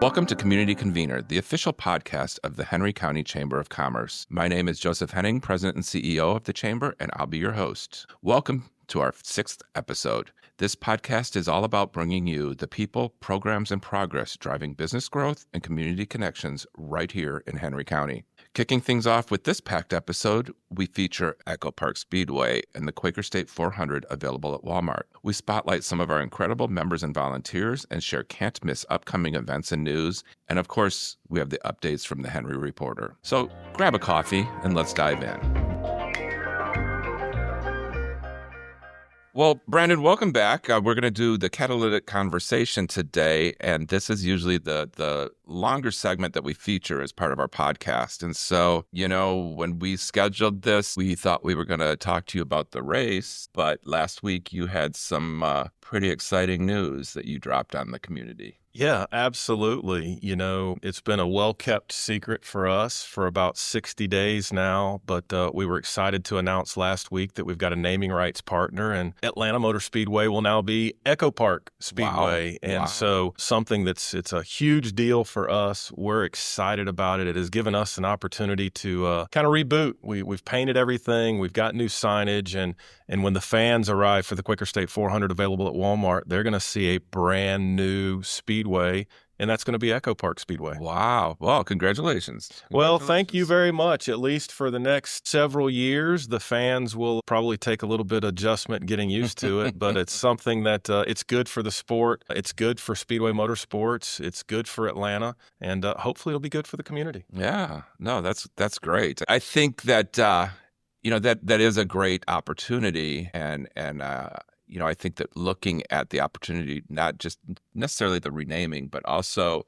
Welcome to Community Convener, the official podcast of the Henry County Chamber of Commerce. My name is Joseph Henning, President and CEO of the Chamber, and I'll be your host. Welcome to our 6th episode. This podcast is all about bringing you the people, programs, and progress driving business growth and community connections right here in Henry County. Kicking things off with this packed episode, we feature EchoPark Speedway and the Quaker State 400 available at Walmart. We spotlight some of our incredible members and volunteers and share can't-miss upcoming events and news. And of course, we have the updates from the Henry Reporter. So grab a coffee and let's dive in. Well, Brandon, welcome back. We're going to do the catalytic conversation today, and this is usually the longer segment that we feature as part of our podcast. And so, when we scheduled this, we thought we were going to talk to you about the race, but last week you had some pretty exciting news that you dropped on the community. Yeah, absolutely. It's been a well-kept secret for us for about 60 days now, but we were excited to announce last week that we've got a naming rights partner, and Atlanta Motor Speedway will now be EchoPark Speedway. Wow. And so something it's a huge deal for us. We're excited about it. It has given us an opportunity to kind of reboot. We've painted everything. We've got new signage, and when the fans arrive for the Quaker State 400 available at Walmart, they're going to see a brand new speedway, and that's going to be EchoPark Speedway. Wow. Well, congratulations. Well, thank you very much. At least for the next several years, the fans will probably take a little bit of adjustment getting used to it, but it's something that it's good for the sport. It's good for Speedway Motorsports. It's good for Atlanta, and hopefully it'll be good for the community. Yeah. No, that's great. I think that that is a great opportunity, and I think that looking at the opportunity, not just necessarily the renaming, but also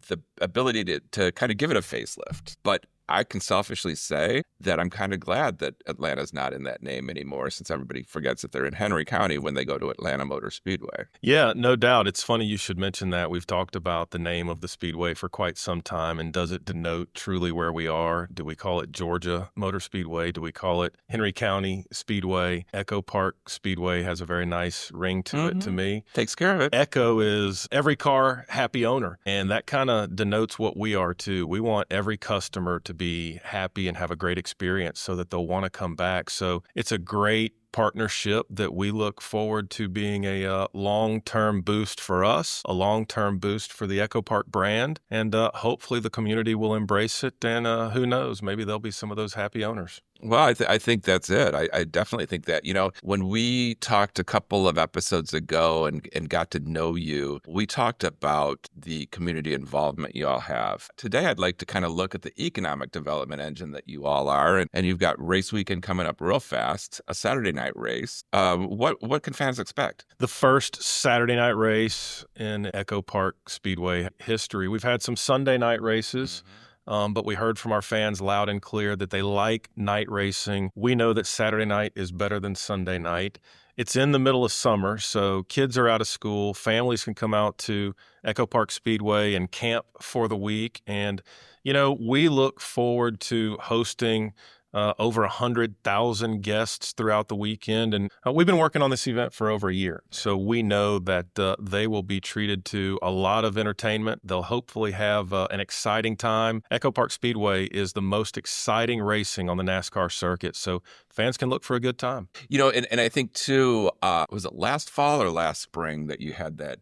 the ability to kind of give it a facelift. But I can selfishly say that I'm kind of glad that Atlanta's not in that name anymore, since everybody forgets that they're in Henry County when they go to Atlanta Motor Speedway. Yeah, no doubt. It's funny you should mention that. We've talked about the name of the Speedway for quite some time, and does it denote truly where we are? Do we call it Georgia Motor Speedway? Do we call it Henry County Speedway? EchoPark Speedway has a very nice ring to it to me. Takes care of it. Echo is every car, happy owner, and that kind of denotes what we are too. We want every customer to be happy and have a great experience so that they'll want to come back. So it's a great partnership that we look forward to being a long-term boost for us, a long-term boost for the EchoPark brand, and hopefully the community will embrace it, and who knows, maybe there'll be some of those happy owners. Well, I think that's it. I definitely think that, when we talked a couple of episodes ago and got to know you, we talked about the community involvement you all have. Today, I'd like to kind of look at the economic development engine that you all are. And you've got race weekend coming up real fast, a Saturday night race. What can fans expect? The first Saturday night race in EchoPark Speedway history. We've had some Sunday night races. But we heard from our fans loud and clear that they like night racing. We know that Saturday night is better than Sunday night. It's in the middle of summer, so kids are out of school. Families can come out to EchoPark Speedway and camp for the week. And, we look forward to hosting over 100,000 guests throughout the weekend. And we've been working on this event for over a year. So we know that they will be treated to a lot of entertainment. They'll hopefully have an exciting time. EchoPark Speedway is the most exciting racing on the NASCAR circuit. So fans can look for a good time. And I think too, was it last fall or last spring that you had that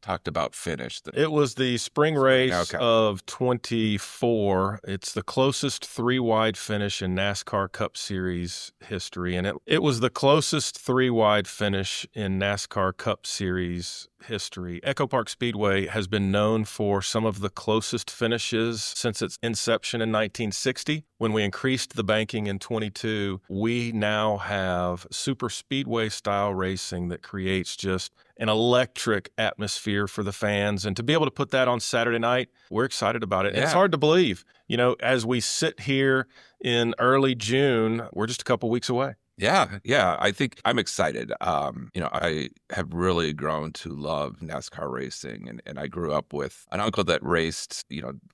talked about finish? It was the spring race of 24. It's the closest three-wide finish in NASCAR Cup Series history, and it was the closest three-wide finish in NASCAR Cup Series history. EchoPark Speedway has been known for some of the closest finishes since its inception in 1960. When we increased the banking in 22, we now have super speedway style racing that creates just an electric atmosphere for the fans. And to be able to put that on Saturday night, we're excited about it. Yeah. It's hard to believe, as we sit here in early June, we're just a couple weeks away. Yeah. I think I'm excited. I have really grown to love NASCAR racing, and I grew up with an uncle that raced,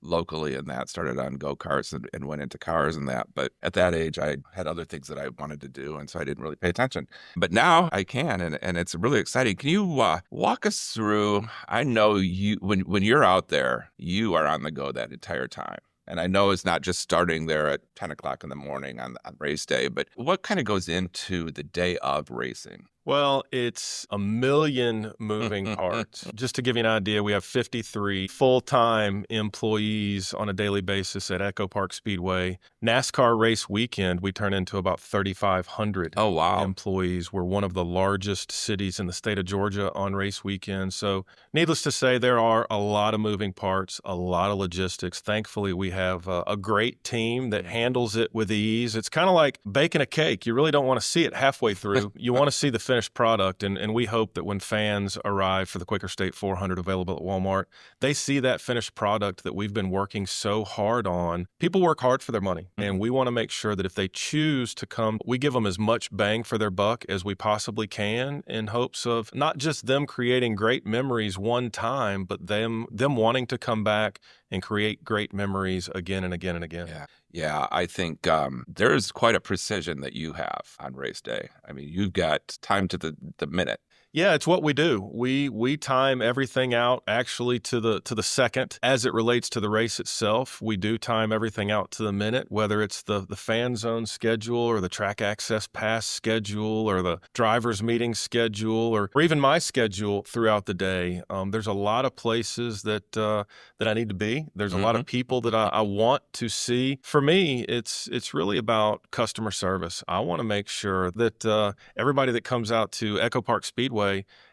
locally, and that started on go-karts and went into cars and that. But at that age, I had other things that I wanted to do, and so I didn't really pay attention. But now I can, and it's really exciting. Can you walk us through? I know you when you're out there, you are on the go that entire time. And I know it's not just starting there at 10 o'clock in the morning on race day, but what kind of goes into the day of racing? Well, it's a million moving parts. Just to give you an idea, we have 53 full-time employees on a daily basis at EchoPark Speedway. NASCAR race weekend, we turn into about 3,500 employees. We're one of the largest cities in the state of Georgia on race weekend. So needless to say, there are a lot of moving parts, a lot of logistics. Thankfully, we have a great team that handles it with ease. It's kind of like baking a cake. You really don't want to see it halfway through. You want to see the finished product, and we hope that when fans arrive for the Quaker State 400 available at Walmart, they see that finished product that we've been working so hard on. People work hard for their money, and we want to make sure that if they choose to come, we give them as much bang for their buck as we possibly can, in hopes of not just them creating great memories one time, but them wanting to come back and create great memories again and again and again. Yeah, I think there's quite a precision that you have on race day. I mean, you've got time to the minute. Yeah, it's what we do. We time everything out actually to the second. As it relates to the race itself, we do time everything out to the minute, whether it's the fan zone schedule or the track access pass schedule or the driver's meeting schedule or even my schedule throughout the day. There's a lot of places that I need to be. There's a lot of people that I want to see. For me, it's really about customer service. I want to make sure that everybody that comes out to EchoPark Speedway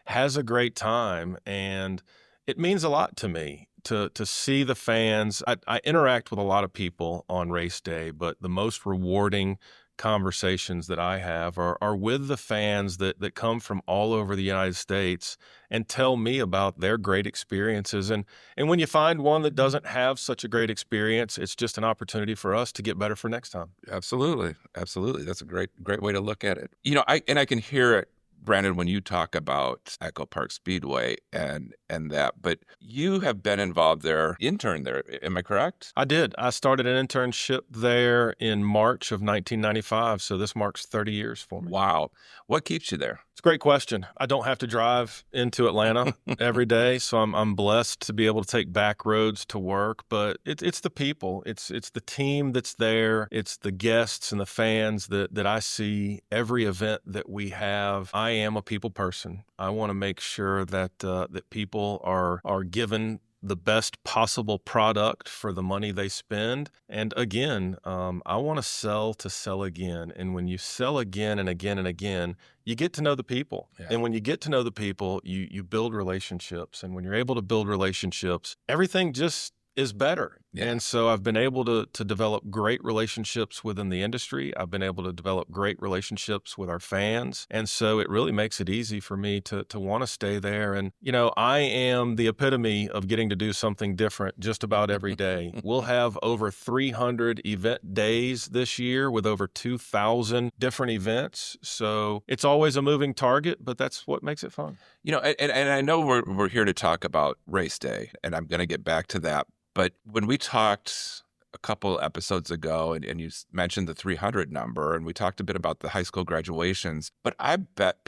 has a great time, and it means a lot to me to see the fans. I interact with a lot of people on race day, but the most rewarding conversations that I have are with the fans that come from all over the United States and tell me about their great experiences. And when you find one that doesn't have such a great experience, it's just an opportunity for us to get better for next time. Absolutely. That's a great way to look at it. I can hear it, Brandon, when you talk about EchoPark Speedway and that, but you have been involved there, intern there, am I correct? I did. I started an internship there in March of 1995, so this marks 30 years for me. Wow. What keeps you there? It's a great question. I don't have to drive into Atlanta every day, so I'm blessed to be able to take back roads to work, but it's the people. It's the team that's there. It's the guests and the fans that I see every event that we have. I am a people person. I want to make sure that people are given the best possible product for the money they spend. And again, I want to sell again. And when you sell again and again and again, you get to know the people. Yeah. And when you get to know the people, you build relationships. And when you're able to build relationships, everything just is better. Yeah. And so I've been able to develop great relationships within the industry. I've been able to develop great relationships with our fans. And so it really makes it easy for me to want to stay there. And, I am the epitome of getting to do something different just about every day. We'll have over 300 event days this year with over 2,000 different events. So it's always a moving target, but that's what makes it fun. And I know we're here to talk about race day, and I'm going to get back to that. But when we talked a couple episodes ago, and you mentioned the 300 number, and we talked a bit about the high school graduations, but I bet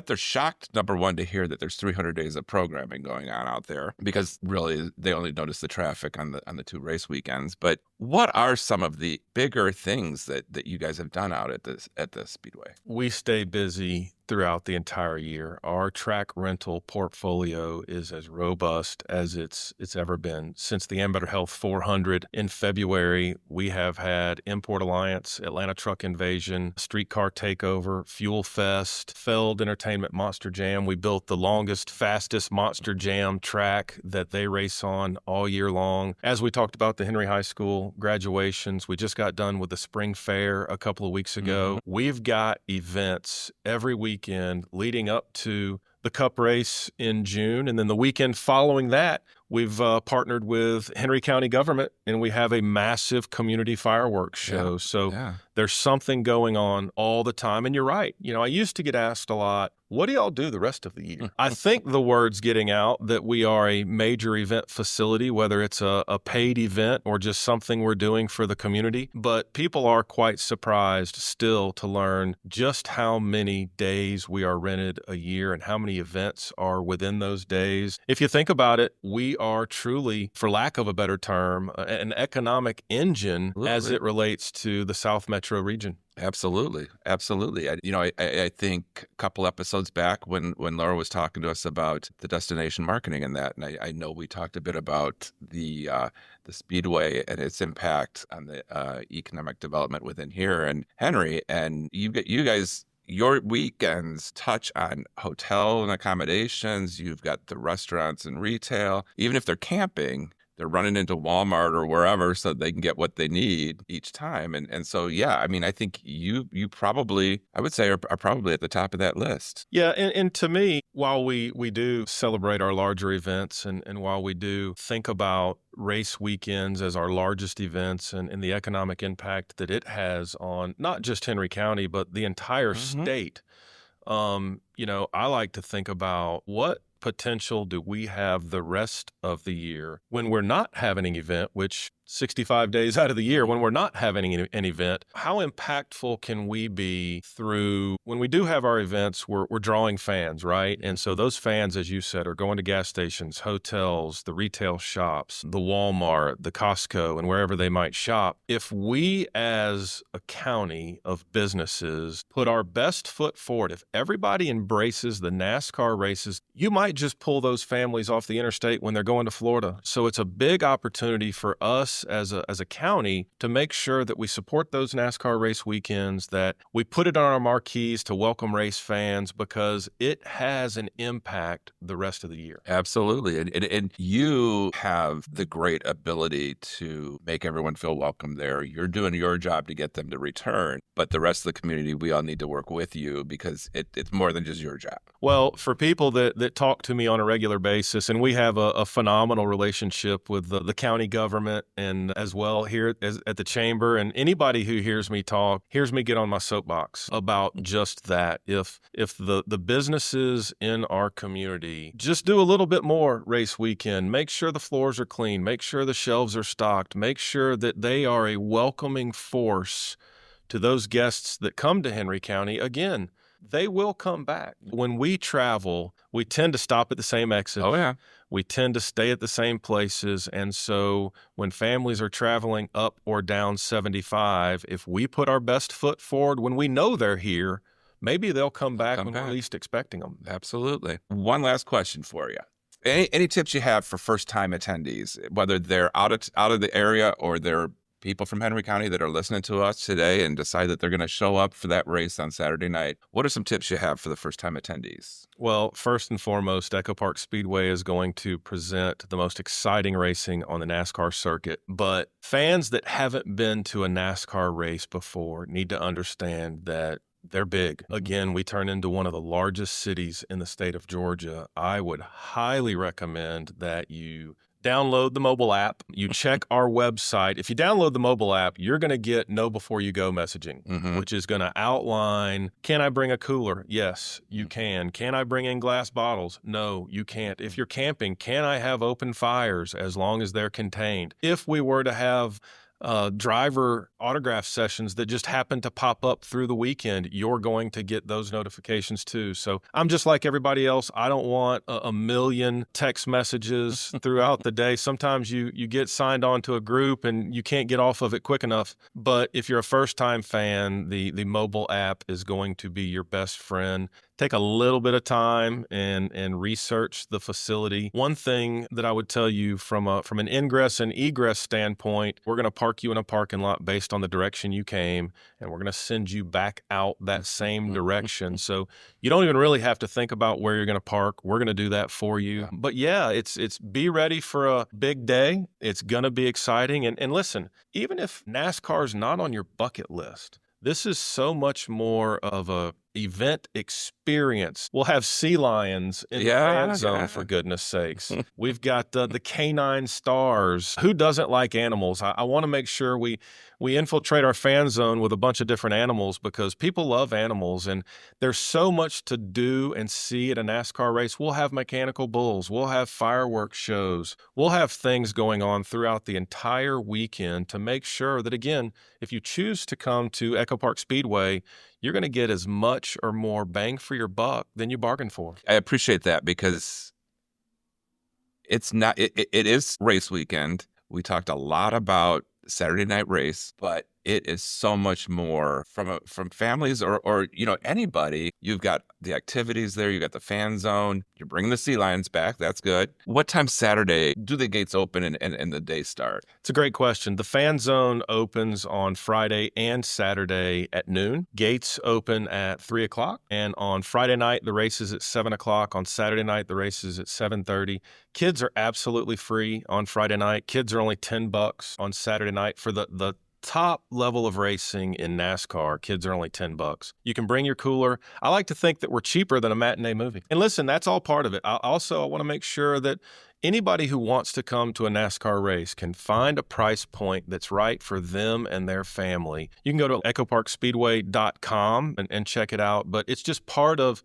they're shocked, number one, to hear that there's 300 days of programming going on out there, because really they only notice the traffic on the two race weekends. But what are some of the bigger things that you guys have done out at the Speedway? We stay busy throughout the entire year. Our track rental portfolio is as robust as it's ever been. Since the Ambetter Health 400 in February, we have had Import Alliance, Atlanta Truck Invasion, Streetcar Takeover, Fuel Fest, Feld Entertainment Monster Jam. We built the longest, fastest Monster Jam track that they race on all year long. As we talked about the Henry High School graduations, we just got done with the Spring Fair a couple of weeks ago. Mm-hmm. We've got events every weekend leading up to the Cup race in June. And then the weekend following that, we've partnered with Henry County government, and we have a massive community fireworks show. There's something going on all the time. And you're right. I used to get asked a lot, what do y'all do the rest of the year? I think the word's getting out that we are a major event facility, whether it's a paid event or just something we're doing for the community. But people are quite surprised still to learn just how many days we are rented a year and how many events are within those days. If you think about it, we are truly, for lack of a better term, an economic engine as it relates to the South Metro region. Absolutely. I think a couple episodes back when Laura was talking to us about the destination marketing and that, and I know we talked a bit about the Speedway and its impact on the economic development within here and Henry, and you guys. Your weekends touch on hotel and accommodations. You've got the restaurants and retail. Even if they're camping, they're running into Walmart or wherever so they can get what they need each time. And so, I think you probably, I would say, are probably at the top of that list. Yeah, and to me, while we do celebrate our larger events and while we do think about race weekends as our largest events and the economic impact that it has on not just Henry County, but the entire state, I like to think about what potential do we have the rest of the year when we're not having an event, which 65 days out of the year when we're not having an event, how impactful can we be through when we do have our events, we're drawing fans, right? And so those fans, as you said, are going to gas stations, hotels, the retail shops, the Walmart, the Costco, and wherever they might shop. If we as a county of businesses put our best foot forward, if everybody embraces the NASCAR races, you might just pull those families off the interstate when they're going to Florida. So it's a big opportunity for us as a county to make sure that we support those NASCAR race weekends, that we put it on our marquees to welcome race fans because it has an impact the rest of the year. Absolutely. And you have the great ability to make everyone feel welcome there. You're doing your job to get them to return, but the rest of the community, we all need to work with you because it's more than just your job. Well, for people that talk to me on a regular basis, and we have a phenomenal relationship with the county government and as well here at the chamber, and anybody who hears me talk, hears me get on my soapbox about just that. If the businesses in our community just do a little bit more race weekend, make sure the floors are clean, make sure the shelves are stocked, make sure that they are a welcoming force to those guests that come to Henry County, again, they will come back. When we travel, we tend to stop at the same exit. Oh, yeah. We tend to stay at the same places. And so when families are traveling up or down 75, if we put our best foot forward when we know they're here, maybe they'll come back when we're least expecting them. Absolutely. One last question for you. Any tips you have for first-time attendees, whether they're out of the area or they're people from Henry County that are listening to us today and decide that they're going to show up for that race on Saturday night? What are some tips you have for the first-time attendees? Well, first and foremost, EchoPark Speedway is going to present the most exciting racing on the NASCAR circuit. But fans that haven't been to a NASCAR race before need to understand that they're big. Again, we turn into one of the largest cities in the state of Georgia. I would highly recommend that you download the mobile app. You check our website. If you download the mobile app, you're going to get know before you go messaging, which is going to outline, can I bring a cooler? Yes, you can. Can I bring in glass bottles? No, you can't. If you're camping, can I have open fires as long as they're contained? If we were to have driver autograph sessions that just happen to pop up through the weekend, you're going to get those notifications too. So I'm just like everybody else. I don't want a million text messages throughout the day. Sometimes you get signed on to a group and you can't get off of it quick enough. But if you're a first-time fan, the mobile app is going to be your best friend. Take a little bit of time and research the facility. One thing that I would tell you from an ingress and egress standpoint, we're going to park you in a parking lot based on the direction you came, and we're going to send you back out that same direction. So you don't even really have to think about where you're going to park. We're going to do that for you. But yeah, it's be ready for a big day. It's going to be exciting. And listen, even if NASCAR is not on your bucket list, this is so much more of a event experience experience. We'll have sea lions in the fan zone, for goodness sakes. We've got the canine stars. Who doesn't like animals? I want to make sure we infiltrate our fan zone with a bunch of different animals because people love animals, and there's so much to do and see at a NASCAR race. We'll have mechanical bulls. We'll have fireworks shows. We'll have things going on throughout the entire weekend to make sure that, again, if you choose to come to EchoPark Speedway, you're going to get as much or more bang for your buck than you bargained for. I appreciate that because it's not. It is race weekend. We talked a lot about Saturday night race, but it is so much more from families or anybody. You've got the activities there. You got the fan zone. You're bringing the sea lions back. That's good. What time Saturday do the gates open and the day start? It's a great question. The fan zone opens on Friday and Saturday at noon. Gates open at 3 o'clock. And on Friday night, the race is at 7 o'clock. On Saturday night, the race is at 7:30. Kids are absolutely free on Friday night. Kids are only $10 on Saturday night. For the top level of racing in NASCAR, kids are only $10. You can bring your cooler. I like to think that we're cheaper than a matinee movie. And listen, that's all part of it. I want to make sure that anybody who wants to come to a NASCAR race can find a price point that's right for them and their family. You can go to EchoParkSpeedway.com and check it out, but it's just part of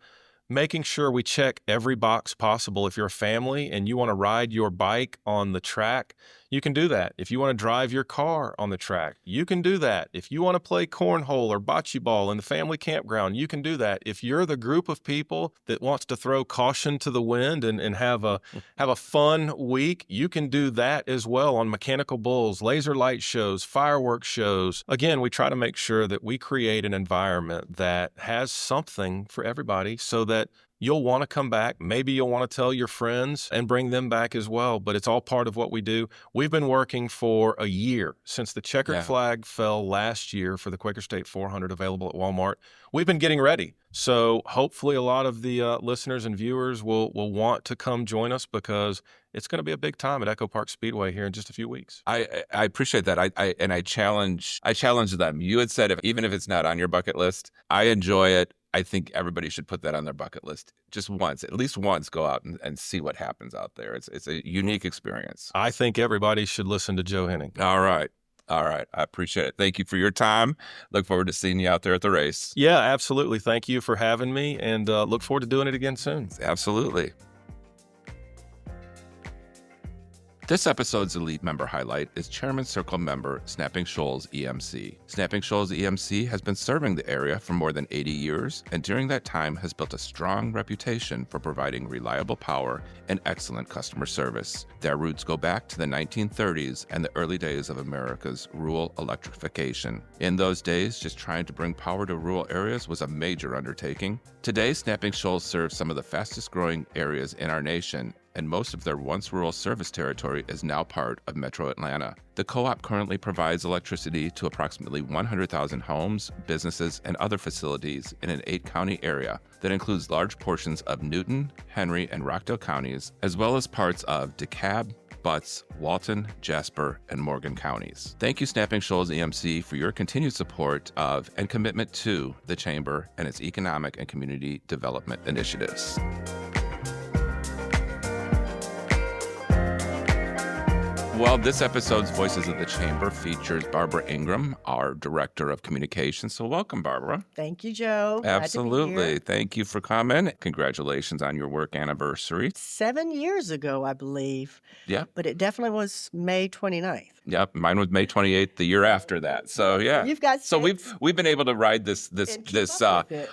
making sure we check every box possible. If you're a family and you want to ride your bike on the track, you can do that. If you want to drive your car on the track, you can do that. If you want to play cornhole or bocce ball in the family campground, you can do that. If you're the group of people that wants to throw caution to the wind and have a fun week, you can do that as well on mechanical bulls, laser light shows, fireworks shows. Again, we try to make sure that we create an environment that has something for everybody so that you'll want to come back. Maybe you'll want to tell your friends and bring them back as well, but it's all part of what we do. We've been working for a year since the checkered flag fell last year for the Quaker State 400 available at Walmart. We've been getting ready. So hopefully a lot of the listeners and viewers will want to come join us because it's going to be a big time at EchoPark Speedway here in just a few weeks. I appreciate that. I challenge them. You had said even if it's not on your bucket list, I enjoy it. I think everybody should put that on their bucket list just once, at least once, go out and see what happens out there. It's a unique experience. I think everybody should listen to Joe Henning. All right. I appreciate it. Thank you for your time. Look forward to seeing you out there at the race. Yeah, absolutely. Thank you for having me and look forward to doing it again soon. Absolutely. This episode's elite member highlight is Chairman Circle member Snapping Shoals EMC. Snapping Shoals EMC has been serving the area for more than 80 years, and during that time has built a strong reputation for providing reliable power and excellent customer service. Their roots go back to the 1930s and the early days of America's rural electrification. In those days, just trying to bring power to rural areas was a major undertaking. Today, Snapping Shoals serves some of the fastest growing areas in our nation, and most of their once rural service territory is now part of Metro Atlanta. The co-op currently provides electricity to approximately 100,000 homes, businesses, and other facilities in an 8-county area that includes large portions of Newton, Henry, and Rockdale counties, as well as parts of DeKalb, Butts, Walton, Jasper, and Morgan counties. Thank you, Snapping Shoals EMC, for your continued support of and commitment to the Chamber and its economic and community development initiatives. Well, this episode's Voices of the Chamber features Barbara Ingram, our Director of Communications. So welcome, Barbara. Thank you, Joe. Absolutely. Thank you for coming. Congratulations on your work anniversary. 7 years ago, I believe. Yeah. But it definitely was May 29th. Yep, mine was May 28th, the year after that. So yeah, you've got so we've been able to ride this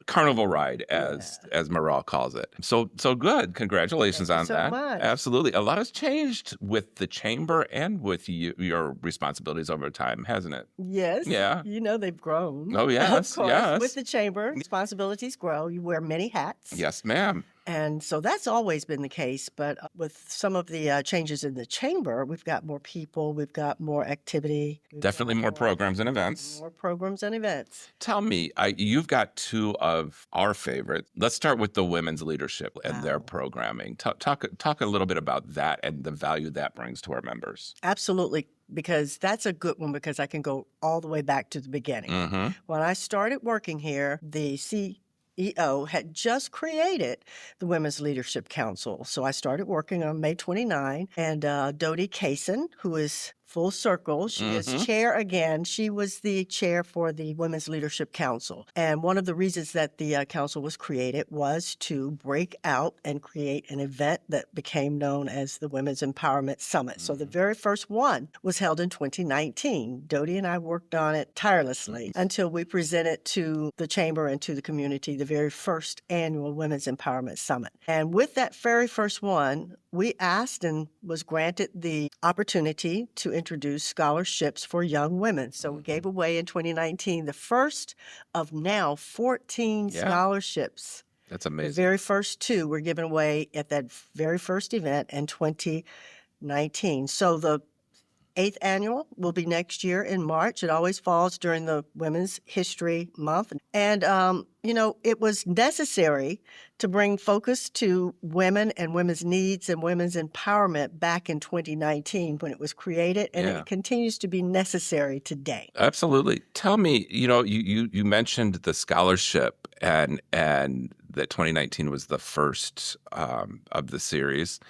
carnival ride as Morale calls it. So good. Congratulations on that. Much. Absolutely, a lot has changed with the chamber and with your responsibilities over time, hasn't it? Yes. Yeah. You know they've grown. Oh yes, of course. yes. With the chamber, responsibilities grow. You wear many hats. Yes, ma'am. And so that's always been the case. But with some of the changes in the chamber, we've got more people, we've got more activity. Definitely more programs and events. More programs and events. Tell me, you've got two of our favorites. Let's start with the women's leadership and their programming. Talk a little bit about that and the value that brings to our members. Absolutely. Because that's a good one because I can go all the way back to the beginning. Mm-hmm. When I started working here, the EO had just created the Women's Leadership Council. So I started working on May 29, and Dodie Kaysen, who is full circle. She is chair again. She was the chair for the Women's Leadership Council. And one of the reasons that the council was created was to break out and create an event that became known as the Women's Empowerment Summit. So the very first one was held in 2019. Dodie and I worked on it tirelessly until we presented to the chamber and to the community the very first annual Women's Empowerment Summit. And with that very first one, we asked and was granted the opportunity to introduce scholarships for young women. So we gave away in 2019 the first of now 14 scholarships. That's amazing. The very first two were given away at that very first event in 2019. So the 8th annual will be next year in March. It always falls during the Women's History Month. And, it was necessary to bring focus to women and women's needs and women's empowerment back in 2019 when it was created, and it continues to be necessary today. Absolutely. Tell me, you mentioned the scholarship and that 2019 was the first of the series.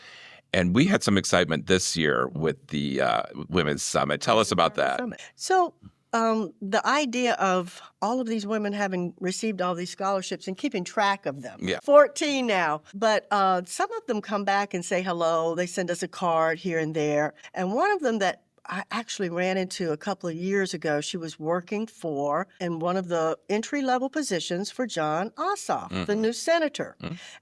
And we had some excitement this year with the Women's Summit. Tell us about that. So the idea of all of these women having received all these scholarships and keeping track of them. 14 now. But some of them come back and say hello. They send us a card here and there. And one of them that I actually ran into a couple of years ago, she was working in one of the entry-level positions for John Ossoff, the new senator,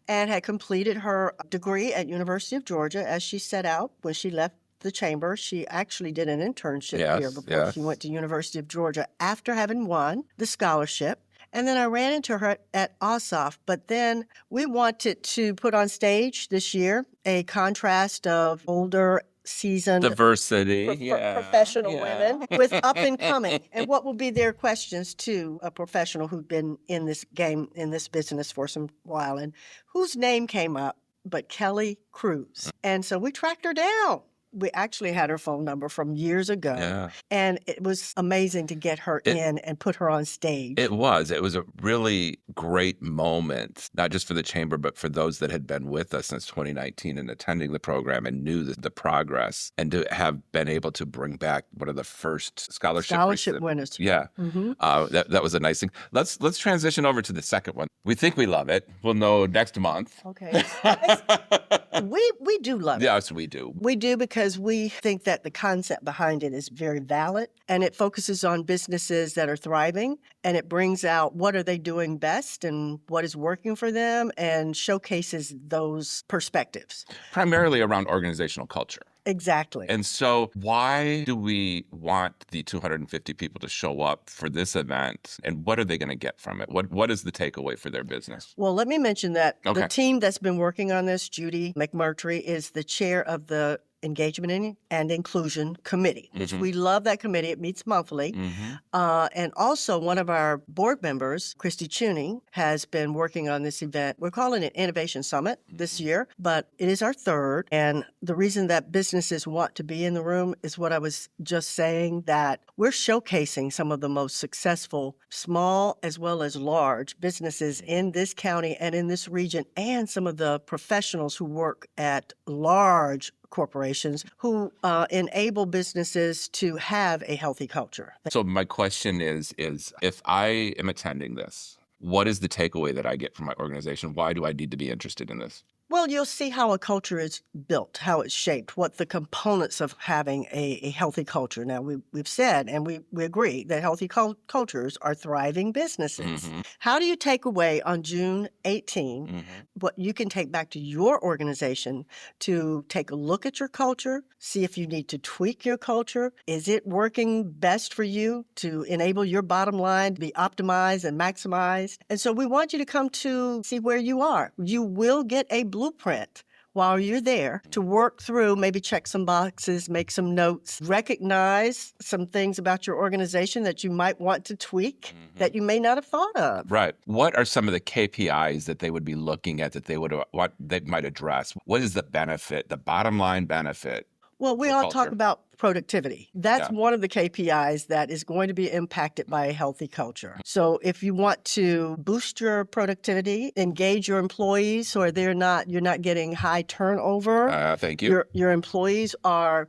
and had completed her degree at University of Georgia as she set out when she left the chamber. She actually did an internship here before she went to University of Georgia after having won the scholarship. And then I ran into her at Ossoff, but then we wanted to put on stage this year a contrast of older seasoned diversity, professional women with up and coming. And what will be their questions to a professional who'd been in this game, in this business for some while, and whose name came up but Kelly Cruz. And so we tracked her down. We actually had her phone number from years ago, and it was amazing to get her in and put her on stage. It was a really great moment, not just for the chamber, but for those that had been with us since 2019 and attending the program and knew the progress, and to have been able to bring back one of the first scholarship winners. That was a nice thing. Let's transition over to the second one. We think we love it. We'll know next month. Okay. We do love it. Yes, we do. We do because we think that the concept behind it is very valid, and it focuses on businesses that are thriving, and it brings out what are they doing best and what is working for them, and showcases those perspectives. Primarily around organizational culture. Exactly. And so why do we want the 250 people to show up for this event, and what are they going to get from it? What is the takeaway for their business? Well, let me mention that the team that's been working on this, Judy McMurtry, is the chair of the Engagement and Inclusion Committee, which we love that committee. It meets monthly. And also one of our board members, Christy Chuney, has been working on this event. We're calling it Innovation Summit this year, but it is our third. And the reason that businesses want to be in the room is what I was just saying, that we're showcasing some of the most successful small as well as large businesses in this county and in this region, and some of the professionals who work at large corporations who enable businesses to have a healthy culture. So my question is if I am attending this, what is the takeaway that I get from my organization? Why do I need to be interested in this? Well, you'll see how a culture is built, how it's shaped, what the components of having a healthy culture. Now, we've said, and we agree, that healthy cultures are thriving businesses. How do you take away on June 18 what you can take back to your organization to take a look at your culture, see if you need to tweak your culture? Is it working best for you to enable your bottom line to be optimized and maximized? And so we want you to come to see where you are. You will get a blueprint while you're there to work through, maybe check some boxes, make some notes, recognize some things about your organization that you might want to tweak that you may not have thought of. Right. What are some of the KPIs that they would be looking at that they might address? What is the benefit, the bottom line benefit? Well, we all talk about productivity. That's one of the KPIs that is going to be impacted by a healthy culture. So if you want to boost your productivity, engage your employees so you're not getting high turnover. Thank you. Your employees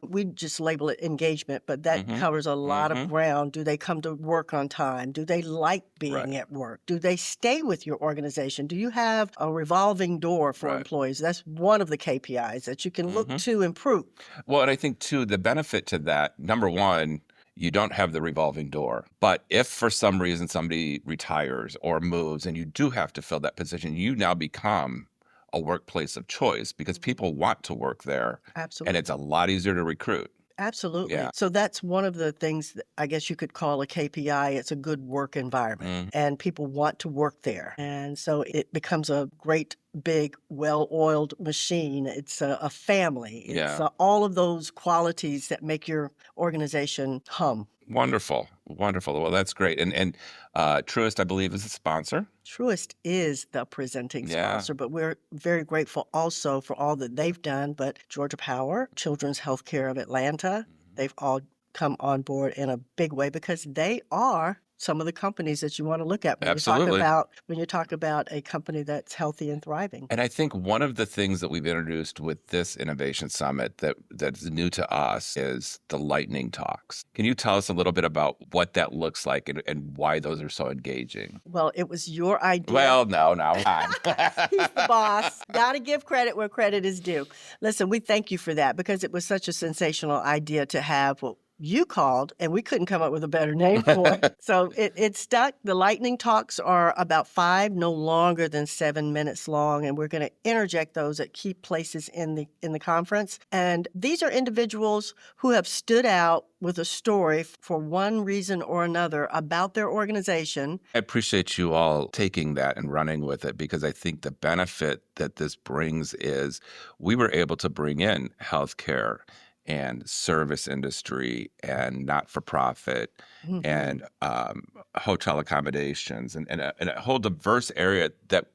we just label it engagement, but that covers a lot of ground. Do they come to work on time? Do they like being at work? Do they stay with your organization? Do you have a revolving door for employees? That's one of the KPIs that you can look to improve. Well, and I think, too, the benefit to that, number one, you don't have the revolving door. But if for some reason somebody retires or moves and you do have to fill that position, you now become a workplace of choice because people want to work there. Absolutely. And it's a lot easier to recruit. Absolutely. Yeah. So that's one of the things that I guess you could call a KPI. It's a good work environment, and people want to work there. And so it becomes a great, big, well-oiled machine. It's a family. It's all of those qualities that make your organization hum. Wonderful. Well, that's great. And Truist, I believe, is a sponsor. Truist is the presenting sponsor, but we're very grateful also for all that they've done. But Georgia Power, Children's Healthcare of Atlanta, they've all come on board in a big way because they are some of the companies that you want to look at when you talk about a company that's healthy and thriving. And I think one of the things that we've introduced with this Innovation Summit that's new to us is the lightning talks. Can you tell us a little bit about what that looks like and why those are so engaging? Well, it was your idea. Well, no, I'm He's the boss. Got to give credit where credit is due. Listen, we thank you for that because it was such a sensational idea to have what you called, and we couldn't come up with a better name for it. So it stuck. The lightning talks are about 5, no longer than 7 minutes long, and we're going to interject those at key places in the conference. And these are individuals who have stood out with a story for one reason or another about their organization. I appreciate you all taking that and running with it because I think the benefit that this brings is we were able to bring in healthcare and service industry and not-for-profit and hotel accommodations and a whole diverse area that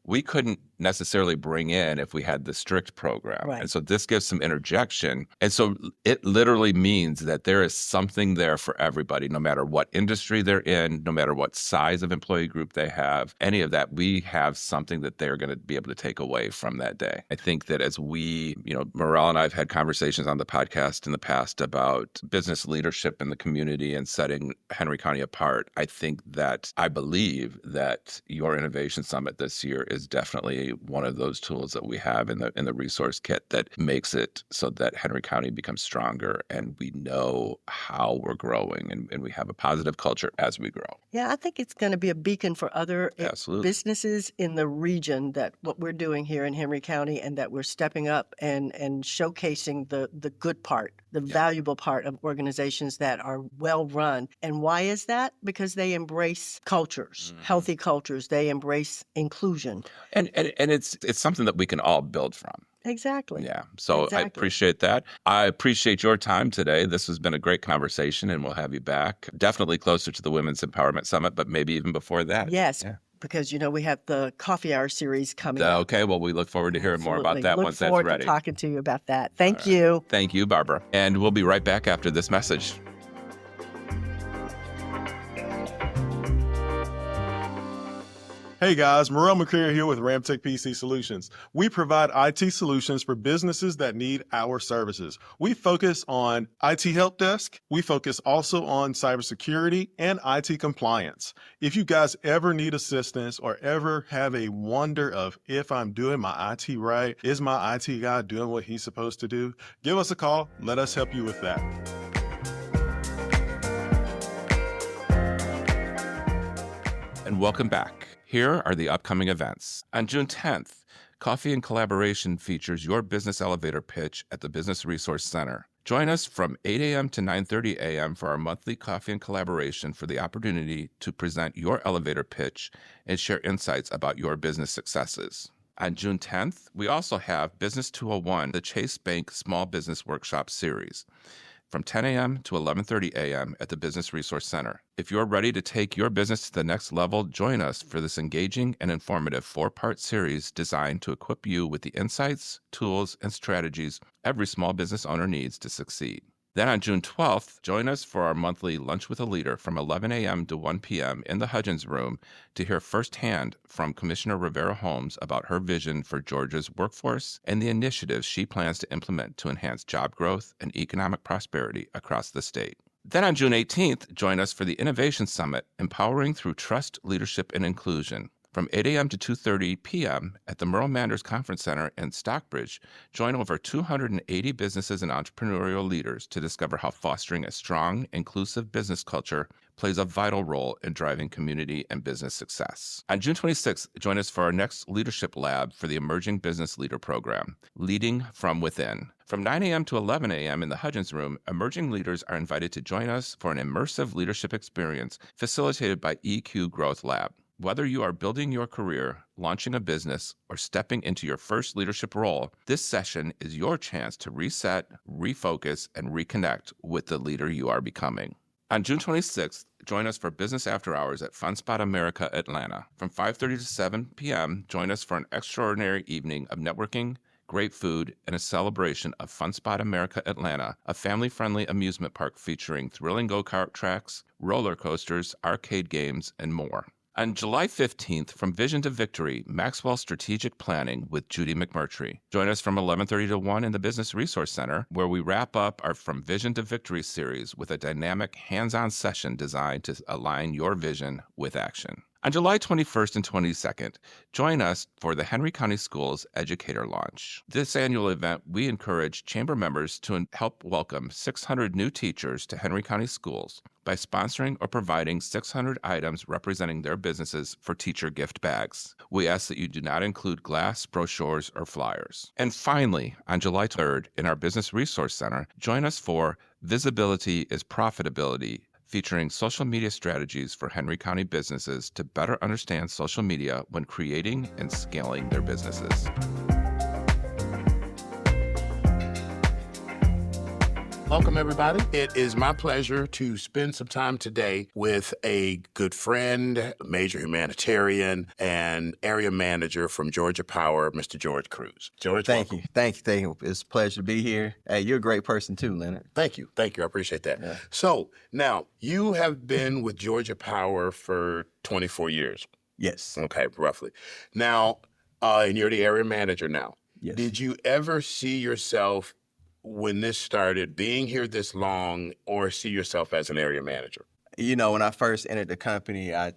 we couldn't necessarily bring in if we had the strict program. Right. And so this gives some interjection. And so it literally means that there is something there for everybody, no matter what industry they're in, no matter what size of employee group they have, any of that, we have something that they're going to be able to take away from that day. I think that as Morel and I have had conversations on the podcast in the past about business leadership in the community and setting Henry County apart. I believe that your Innovation Summit this year is definitely one of those tools that we have in the resource kit that makes it so that Henry County becomes stronger and we know how we're growing and we have a positive culture as we grow. Yeah, I think it's going to be a beacon for other businesses in the region that what we're doing here in Henry County and that we're stepping up and showcasing the good part, the valuable part of organizations that are well run. And why is that? Because they embrace cultures, healthy cultures. They embrace inclusion. And it's something that we can all build from. Exactly. Yeah. So I appreciate that. I appreciate your time today. This has been a great conversation, and we'll have you back. Definitely closer to the Women's Empowerment Summit, but maybe even before that. Yes. Yeah. Because, we have the Coffee Hour series coming up. Okay. Well, we look forward to hearing more about that once that's ready. Look forward to talking to you about that. Thank you. Thank you, Barbara. And we'll be right back after this message. Hey guys, Morel McCreary here with Ramtech PC Solutions. We provide IT solutions for businesses that need our services. We focus on IT help desk. We focus also on cybersecurity and IT compliance. If you guys ever need assistance or ever have a wonder of if I'm doing my IT right, is my IT guy doing what he's supposed to do, give us a call. Let us help you with that. And welcome back. Here are the upcoming events. On June 10th, Coffee and Collaboration features your business elevator pitch at the Business Resource Center. Join us from 8 a.m. to 9:30 a.m. for our monthly Coffee and Collaboration for the opportunity to present your elevator pitch and share insights about your business successes. On June 10th, we also have Business 201, the Chase Bank Small Business Workshop Series, from 10 a.m. to 11:30 a.m. at the Business Resource Center. If you're ready to take your business to the next level, join us for this engaging and informative 4-part series designed to equip you with the insights, tools, and strategies every small business owner needs to succeed. Then on June 12th, join us for our monthly Lunch with a Leader from 11 a.m. to 1 p.m. in the Hutchins Room to hear firsthand from Commissioner Rivera Holmes about her vision for Georgia's workforce and the initiatives she plans to implement to enhance job growth and economic prosperity across the state. Then on June 18th, join us for the Innovation Summit, Empowering Through Trust, Leadership, and Inclusion. From 8 a.m. to 2:30 p.m. at the Merle Manders Conference Center in Stockbridge, join over 280 businesses and entrepreneurial leaders to discover how fostering a strong, inclusive business culture plays a vital role in driving community and business success. On June 26th, join us for our next Leadership Lab for the Emerging Business Leader Program, Leading from Within. From 9 a.m. to 11 a.m. in the Hutchins Room, emerging leaders are invited to join us for an immersive leadership experience facilitated by EQ Growth Lab. Whether you are building your career, launching a business, or stepping into your first leadership role, this session is your chance to reset, refocus, and reconnect with the leader you are becoming. On June 26th, join us for Business After Hours at Fun Spot America, Atlanta. From 5:30 to 7 p.m., join us for an extraordinary evening of networking, great food, and a celebration of Fun Spot America Atlanta, a family-friendly amusement park featuring thrilling go-kart tracks, roller coasters, arcade games, and more. On July 15th, From Vision to Victory, Maxwell Strategic Planning with Judy McMurtry. Join us from 11:30 to 1 in the Business Resource Center, where we wrap up our From Vision to Victory series with a dynamic hands-on session designed to align your vision with action. On July 21st and 22nd, join us for the Henry County Schools Educator Launch. This annual event, we encourage Chamber members to help welcome 600 new teachers to Henry County Schools by sponsoring or providing 600 items representing their businesses for teacher gift bags. We ask that you do not include glass, brochures, or flyers. And finally, on July 3rd, in our Business Resource Center, join us for Visibility is Profitability, featuring social media strategies for Henry County businesses to better understand social media when creating and scaling their businesses. Welcome, everybody. It is my pleasure to spend some time today with a good friend, major humanitarian, and area manager from Georgia Power, Mr. George Cruz. George, Thank welcome. you. It's a pleasure to be here. Hey, you're a great person too, Leonard. Thank you. I appreciate that. Yeah. So now you have been with Georgia Power for 24 years. Yes. Okay, roughly. Now, and you're the area manager now. Yes. Did you ever see yourself when this started being here this long, or see yourself as an area manager? You know, when I first entered the company, I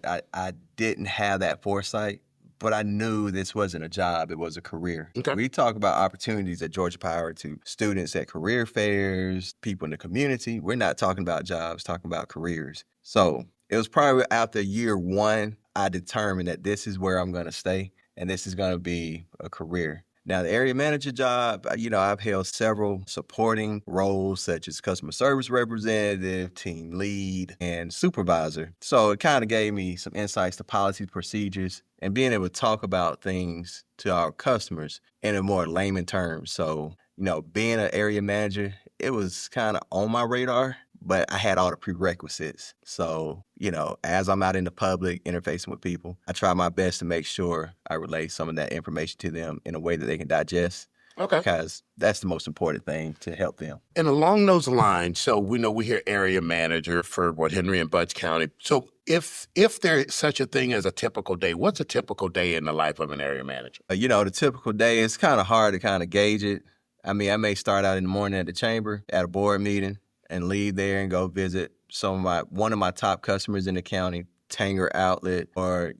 didn't have that foresight, but I knew this wasn't a job, it was a career. Okay. We talk about opportunities at Georgia Power to students at career fairs, people in the community. We're not talking about jobs, talking about careers. So it was probably after year one, I determined that this is where I'm going to stay and this is going to be a career. Now, the area manager job, I've held several supporting roles such as customer service representative, team lead, and supervisor. So it kind of gave me some insights to policies, procedures, and being able to talk about things to our customers in a more layman terms. So, being an area manager, it was kind of on my radar, but I had all the prerequisites. So, as I'm out in the public interfacing with people, I try my best to make sure I relay some of that information to them in a way that they can digest. Okay. Because that's the most important thing to help them. And along those lines, so we know we hear area manager for Henry and Butts County. So if there's such a thing as a typical day, what's a typical day in the life of an area manager? The typical day, it's kind of hard to kind of gauge it. I mean, I may start out in the morning at the chamber at a board meeting and leave there and go visit one of my top customers in the county, Tanger Outlet, or,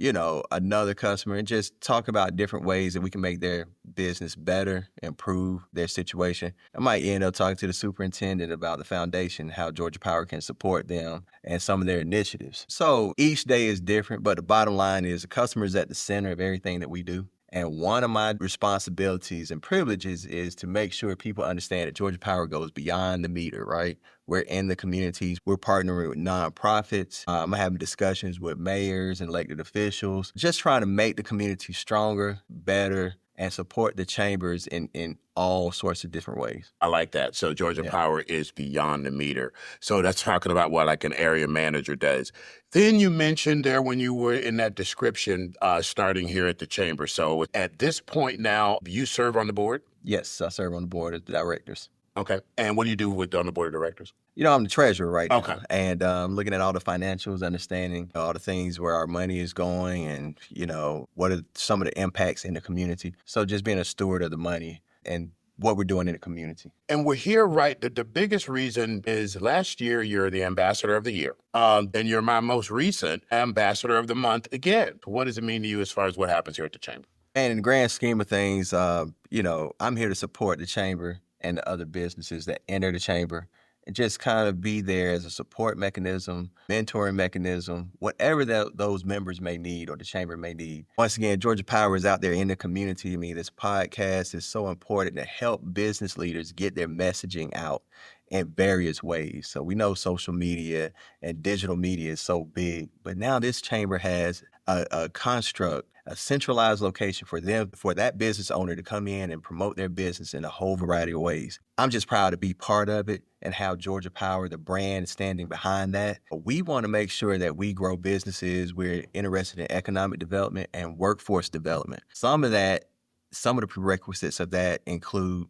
another customer, and just talk about different ways that we can make their business better, improve their situation. I might end up talking to the superintendent about the foundation, how Georgia Power can support them and some of their initiatives. So each day is different, but the bottom line is the customer is at the center of everything that we do. And one of my responsibilities and privileges is to make sure people understand that Georgia Power goes beyond the meter, right? We're in the communities. We're partnering with nonprofits. I'm having discussions with mayors and elected officials, just trying to make the community stronger, better, and support the chambers in all sorts of different ways. I like that. So Georgia Power is beyond the meter. So that's talking about what like an area manager does. Then you mentioned there when you were in that description, starting here at the chamber. So at this point now, you serve on the board? Yes, I serve on the board of directors. Okay. And what do you do on the board of directors? I'm the treasurer right Okay. now. And looking at all the financials, understanding all the things where our money is going and, what are some of the impacts in the community. So just being a steward of the money and what we're doing in the community. And we're here, right? The biggest reason is last year you're the ambassador of the year. And you're my most recent ambassador of the month again. What does it mean to you as far as what happens here at the Chamber? And in the grand scheme of things, I'm here to support the Chamber and the other businesses that enter the Chamber and just kind of be there as a support mechanism, mentoring mechanism, whatever those members may need or the Chamber may need. Once again, Georgia Power is out there in the community. I mean, this podcast is so important to help business leaders get their messaging out in various ways. So we know social media and digital media is so big, but now this Chamber has a construct, a centralized location for that business owner to come in and promote their business in a whole variety of ways. I'm just proud to be part of it and how Georgia Power, the brand, is standing behind that. But we want to make sure that we grow businesses. We're interested in economic development and workforce development. Some of the prerequisites of that include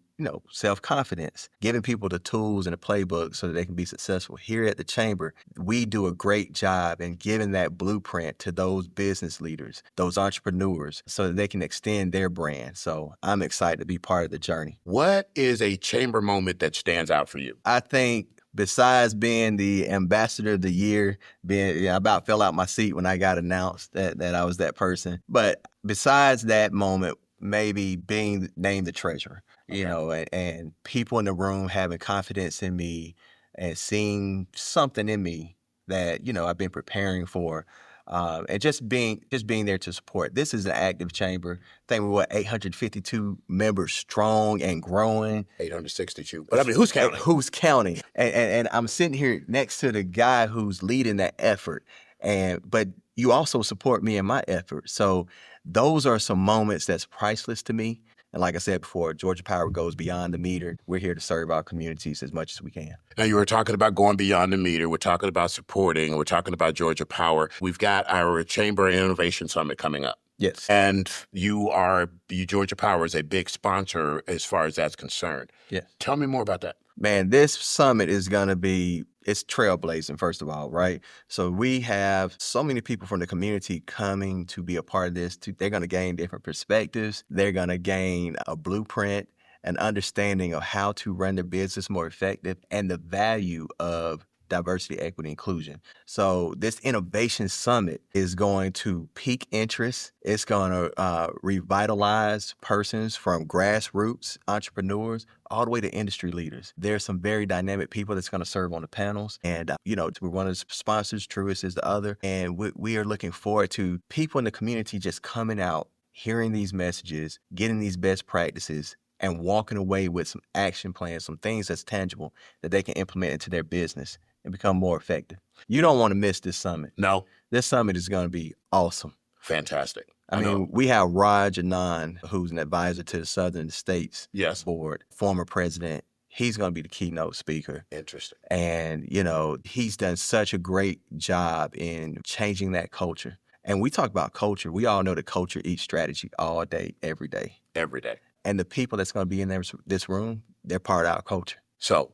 self-confidence, giving people the tools and the playbook so that they can be successful. Here at the Chamber, we do a great job in giving that blueprint to those business leaders, those entrepreneurs, so that they can extend their brand. So I'm excited to be part of the journey. What is a Chamber moment that stands out for you? I think besides being the ambassador of the year, I about fell out my seat when I got announced that I was that person. But besides that moment, maybe being named the treasurer, and people in the room having confidence in me and seeing something in me that, I've been preparing for, and just being there to support. This is an active Chamber. I think we're 852 members strong and growing. 862. But I mean, who's counting? Who's counting? And I'm sitting here next to the guy who's leading that effort. But you also support me in my effort. So those are some moments that's priceless to me. And like I said before, Georgia Power goes beyond the meter. We're here to serve our communities as much as we can. Now, you were talking about going beyond the meter. We're talking about supporting. We're talking about Georgia Power. We've got our Chamber Innovation Summit coming up. Yes. And Georgia Power is a big sponsor as far as that's concerned. Yes. Tell me more about that. Man, this summit is going to be, it's trailblazing, first of all, right? So we have so many people from the community coming to be a part of this. They're going to gain different perspectives. They're going to gain a blueprint, an understanding of how to run their business more effective, and the value of diversity, equity, inclusion. So this innovation summit is going to pique interest. It's going to revitalize persons from grassroots entrepreneurs all the way to industry leaders. There's some very dynamic people that's going to serve on the panels. And, we're one of the sponsors, Truist is the other. And we are looking forward to people in the community just coming out, hearing these messages, getting these best practices, and walking away with some action plans, some things that's tangible that they can implement into their business and become more effective. You don't want to miss this summit. No. This summit is going to be awesome. Fantastic. I mean, we have Raj Anand, who's an advisor to the Southern States Board, former president. He's going to be the keynote speaker. Interesting. And, he's done such a great job in changing that culture. And we talk about culture. We all know that culture eats strategy all day, every day. Every day. And the people that's going to be in this room, they're part of our culture. So,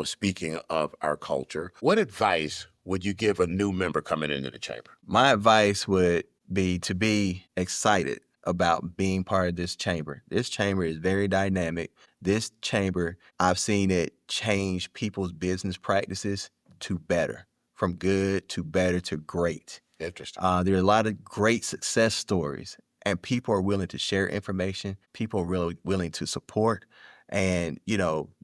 speaking of our culture, what advice would you give a new member coming into the Chamber? My advice would be to be excited about being part of this Chamber. This Chamber is very dynamic. This Chamber, I've seen it change people's business practices to better, from good to better to great. Interesting. There are a lot of great success stories, and people are willing to share information. People are really willing to support. And,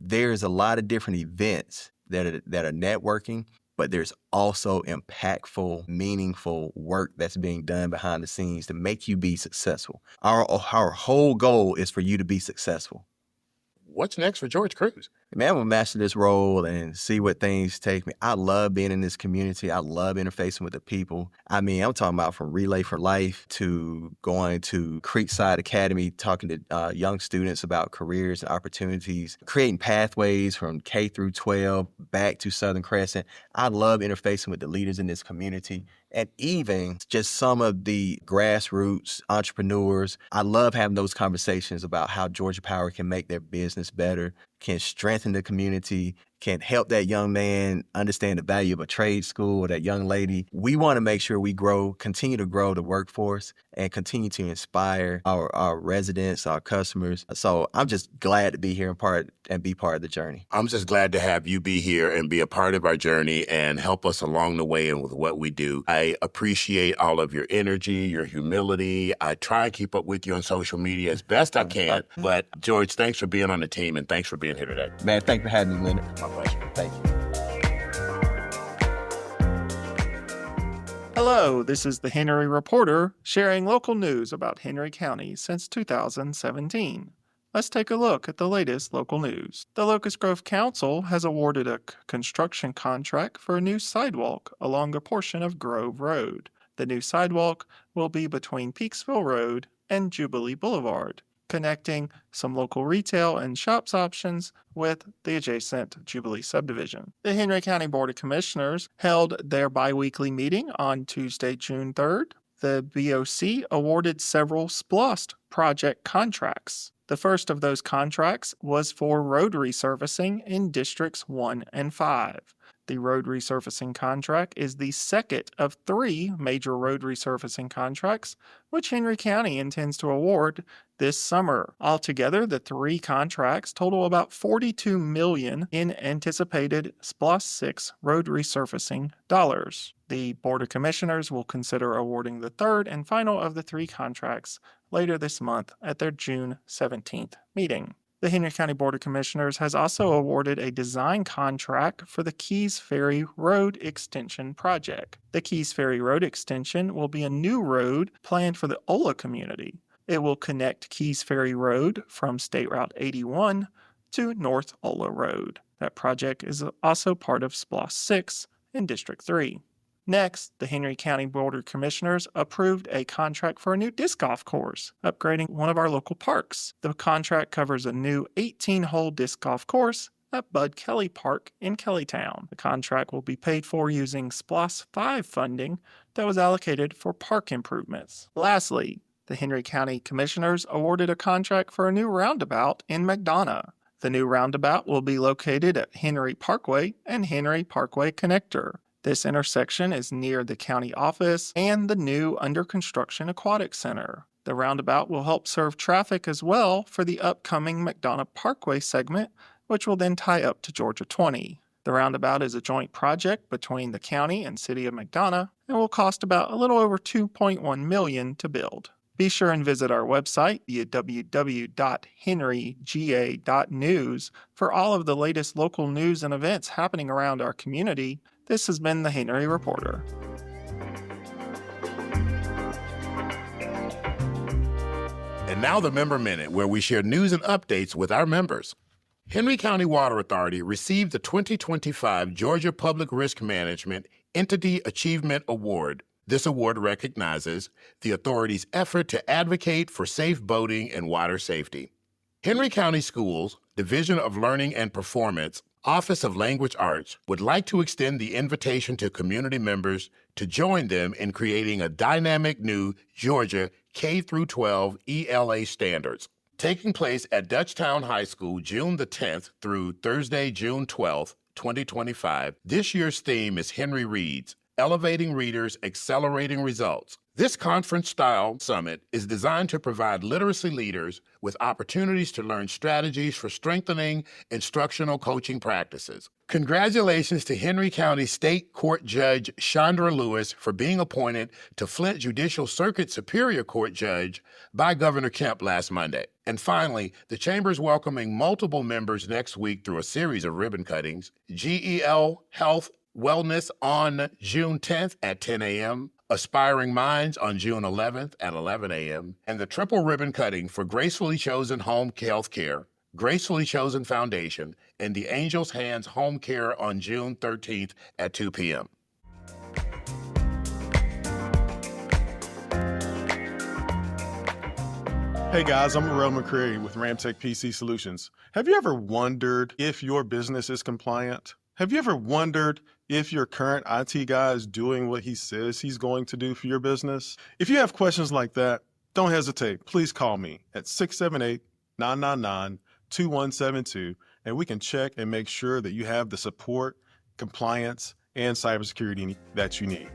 there's a lot of different events that are networking, but there's also impactful, meaningful work that's being done behind the scenes to make you be successful. Our whole goal is for you to be successful. What's next for George Cruz? Man, I'm going to master this role and see what things take me. I love being in this community. I love interfacing with the people. I mean, I'm talking about from Relay for Life to going to Creekside Academy, talking to young students about careers and opportunities, creating pathways from K through 12 back to Southern Crescent. I love interfacing with the leaders in this community. And even just some of the grassroots entrepreneurs. I love having those conversations about how Georgia Power can make their business better can strengthen the community, can help that young man understand the value of a trade school or that young lady. We want to make sure we continue to grow the workforce and continue to inspire our residents, our customers. So I'm just glad to be here and be part of the journey. I'm just glad to have you be here and be a part of our journey and help us along the way and with what we do. I appreciate all of your energy, your humility. I try and keep up with you on social media as best I can. But George, thanks for being on the team and thanks for being here today. Man, thanks for having me, Leonard. My pleasure. Thank you. Hello, this is the Henry Reporter, sharing local news about Henry County since 2017. Let's take a look at the latest local news. The Locust Grove Council has awarded a construction contract for a new sidewalk along a portion of Grove Road. The new sidewalk will be between Peaksville Road and Jubilee Boulevard, connecting some local retail and shops options with the adjacent Jubilee subdivision. The Henry County Board of Commissioners held their biweekly meeting on Tuesday, June 3rd. The BOC awarded several SPLOST project contracts. The first of those contracts was for road resurfacing in Districts 1 and 5. The road resurfacing contract is the second of 3 major road resurfacing contracts, which Henry County intends to award this summer. Altogether, the 3 contracts total about $42 million in anticipated SPLOST 6 road resurfacing dollars. The Board of Commissioners will consider awarding the third and final of the 3 contracts later this month at their June 17th meeting. The Henry County Board of Commissioners has also awarded a design contract for the Keys Ferry Road Extension project. The Keys Ferry Road Extension will be a new road planned for the Ola community. It will connect Keys Ferry Road from State Route 81 to North Ola Road. That project is also part of SPLOST 6 in District 3. Next, the Henry County Board of Commissioners approved a contract for a new disc golf course, upgrading one of our local parks. The contract covers a new 18-hole disc golf course at Bud Kelly Park in Kellytown. The contract will be paid for using SPLOST 5 funding that was allocated for park improvements. Lastly, the Henry County Commissioners awarded a contract for a new roundabout in McDonough. The new roundabout will be located at Henry Parkway and Henry Parkway Connector. This intersection is near the county office and the new under-construction aquatic center. The roundabout will help serve traffic as well for the upcoming McDonough Parkway segment, which will then tie up to Georgia 20. The roundabout is a joint project between the county and city of McDonough and will cost about a little over $2.1 million to build. Be sure and visit our website, www.henryga.news, for all of the latest local news and events happening around our community. This has been the Henry Reporter. And now the Member Minute, where we share news and updates with our members. Henry County Water Authority received the 2025 Georgia Public Risk Management Entity Achievement Award. This award recognizes the authority's effort to advocate for safe boating and water safety. Henry County Schools, Division of Learning and Performance, Office of Language Arts would like to extend the invitation to community members to join them in creating a dynamic new Georgia K-12 ELA standards. Taking place at Dutchtown High School June the 10th through Thursday, June 12th, 2025, this year's theme is Henry Reads, Elevating Readers, Accelerating Results. This conference-style summit is designed to provide literacy leaders with opportunities to learn strategies for strengthening instructional coaching practices. Congratulations to Henry County State Court Judge Chandra Lewis for being appointed to Flint Judicial Circuit Superior Court Judge by Governor Kemp last Monday. And finally, the Chamber is welcoming multiple members next week through a series of ribbon cuttings. GEL Health Wellness on June 10th at 10 a.m., Aspiring Minds on June 11th at 11 a.m., and the triple ribbon cutting for Gracefully Chosen Home Health Care, Gracefully Chosen Foundation, and the Angel's Hands Home Care on June 13th at 2 p.m. Hey guys, I'm Morel McCreary with Ramtech PC Solutions. Have you ever wondered if your business is compliant? Have you ever wondered if your current IT guy is doing what he says he's going to do for your business? If you have questions like that, don't hesitate. Please call me at 678-999-2172 and we can check and make sure that you have the support, compliance, and cybersecurity that you need.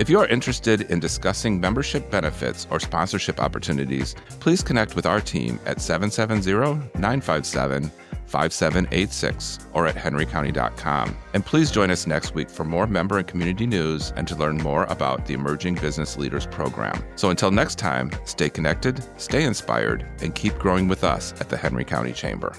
If you are interested in discussing membership benefits or sponsorship opportunities, please connect with our team at 770-957-5786 or at henrycounty.com. And please join us next week for more member and community news and to learn more about the Emerging Business Leaders Program. So until next time, stay connected, stay inspired, and keep growing with us at the Henry County Chamber.